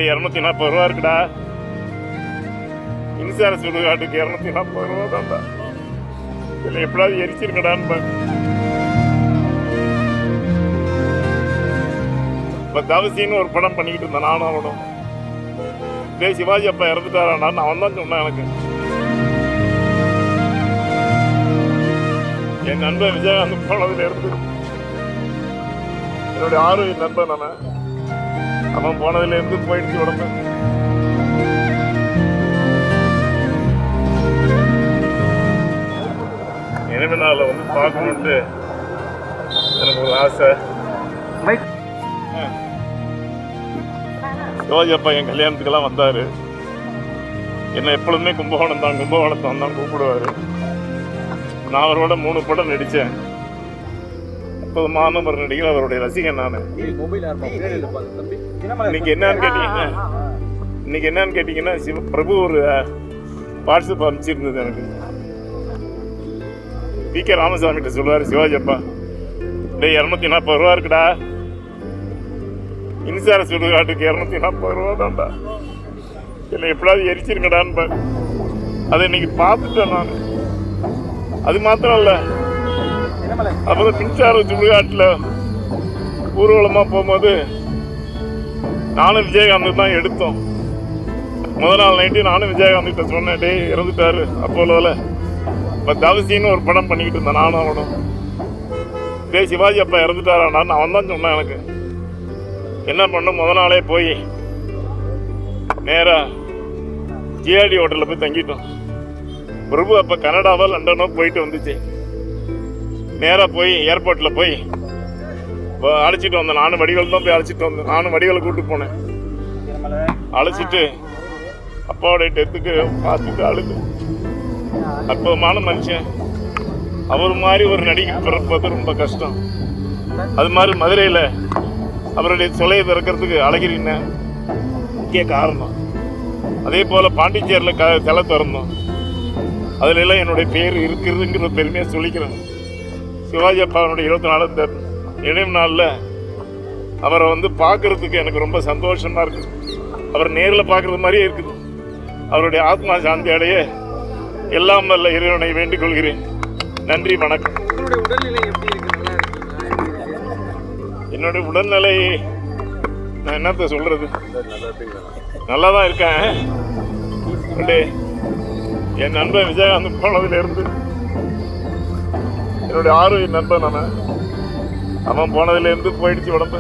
240 இருக்குடா. இன்சூரன்ஸ் சுடுகாட்டுக்கு 240 தான்டா. இதில் எப்படாவது எரிச்சிருக்கடான்னு இப்போ தவசின்னு ஒரு படம் பண்ணிக்கிட்டு இருந்தேன் நானும் அவனும். சிவாஜி அப்பா இறந்துட்டாரான்னு அவன் தான் சொன்னான் எனக்கு. என் நண்பன் விஜயகாந்த் போனதுல இருந்து என்னுடைய ஆரோக்கிய நண்பன் அவன் போனதுல இருந்து போயிடுச்சு உடம்பு. எனவே நாள வந்து பார்க்கணுன்ட்டு எனக்கு ஒரு ஆசை. சிவாஜி அப்பா என் கல்யாணத்துக்கெல்லாம் வந்தாரு. என்ன எப்பொழுதுமே கும்பகோணத்தை தான் கூப்பிடுவாரு. நான் அவரோட 3 படம் நடித்தேன். அற்புதமான ஒரு நடிகர், அவருடைய ரசிகன் நான். இன்னைக்கு என்னன்னு கேட்டீங்கன்னா பிரபு ஒரு வாட்ஸ்அப் அனுப்பிச்சிருந்தது எனக்கு. வி.கே. ராமசாமிகிட்ட சொல்லுவார் சிவாஜி அப்பா, 240 இருக்குடா. இன்சூரன்ஸ் சுடுகாட்டுக்கு 240 தான்டா. இல்லை எப்படாவது எரிச்சிருக்கடான்னு அதை இன்னைக்கு பார்த்துட்டேன் நான். அது மாத்திரம் இல்லை, அப்புறம் மின்சார சுடுகாட்டில் ஊர்வலமாக போகும்போது நானும் விஜயகாந்த் தான் எடுத்தோம். முதல் நாள் நைட்டு நானும் விஜயகாந்த் சொன்னேன், டே இறந்துட்டாரு அப்போலோவில். இப்போ தவசின்னு ஒரு படம் பண்ணிக்கிட்டு இருந்தேன் நானும் அவனும். சிவாஜி அப்பா இறந்துட்டாரான்னு அவன் தான் சொன்னான் எனக்கு. என்ன பண்ணோம், முதல் நாளே போய் நேராக ஜிஆர்டி ஹோட்டலில் போய் தங்கிட்டோம். பிரபு அப்போ கனடாவோ லண்டனோ போயிட்டு வந்துச்சு. நேராக போய் ஏர்போர்ட்டில் போய் அழைச்சிட்டு வந்தேன். நானும் வடிவேல் தான் போய் அழைச்சிட்டு வந்தேன். நானும் வடிவேலை கூப்பிட்டு போனேன். அழைச்சிட்டு அப்பாவோடைய டெத்துக்கு பார்த்துட்டு அழுது. அற்புதமான மனுஷன். அவர் மாதிரி ஒரு நடிகை பிறப்பது ரொம்ப கஷ்டம். அது மாதிரி மதுரையில் அவருடைய சிலையை திறக்கிறதுக்கு அழகிரின்னு முக்கிய காரணம். அதே போல் பாண்டிச்சேரியில் சிலை திறந்தோம். அதுல எல்லாம் என்னுடைய பேர் இருக்கிறதுங்கிற பெருமையாக சொல்லிக்கிறேன். சிவாஜி அப்பாவுடைய 24 நினைவு நாளில் அவரை வந்து பார்க்கறதுக்கு எனக்கு ரொம்ப சந்தோஷமா இருக்குது. அவர் நேரில் பார்க்கறது மாதிரியே இருக்குது. அவருடைய ஆத்மா சாந்தி அடைய எல்லாம் வல்ல இறைவனை வேண்டிக் கொள்கிறேன். நன்றி, வணக்கம். என்னுடைய உடல்நிலை நான் என்னத்த சொல்றது, நல்லா தான் இருக்கேன். என் நண்பன் விஜயகாந்த் போனதுல இருந்து என்னுடைய ஆரோக்கிய நண்பன் அவன் போனதுல இருந்து போயிடுச்சு உடம்பு.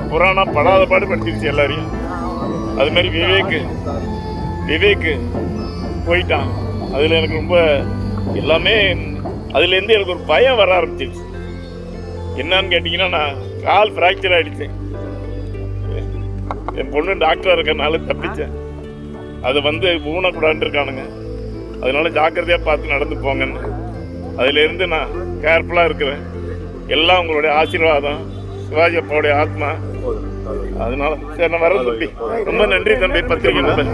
புராணா படாத பாடு படிச்சிருச்சு எல்லாரையும். அது மாதிரி விவேக் போயிட்டான். அதுல எனக்கு ரொம்ப எல்லாமே அதுல இருந்து எனக்கு ஒரு பயம் வர ஆரம்பிச்சிருச்சு. என்னன்னு கேட்டீங்கன்னா, நான் கால் ஃப்ராக்சர் ஆயிடுச்சேன். என் பொண்ணு டாக்டரா இருக்கனால தப்பிச்சேன். அதை வந்து ஊனக்கூடாதுன்னு இருக்கானுங்க. அதனால ஜாக்கிரதையா பார்த்து நடந்து போங்கன்னு. அதுல இருந்து நான் கேர்ஃபுல்லா இருக்கிறேன். எல்லாம் உங்களுடைய ஆசீர்வாதம், சிவாஜி அப்பாவுடைய ஆத்மா. அதனால சரி, நான் வரேன் தம்பி. ரொம்ப நன்றி தம்பி, பத்திரிகை நண்பன்.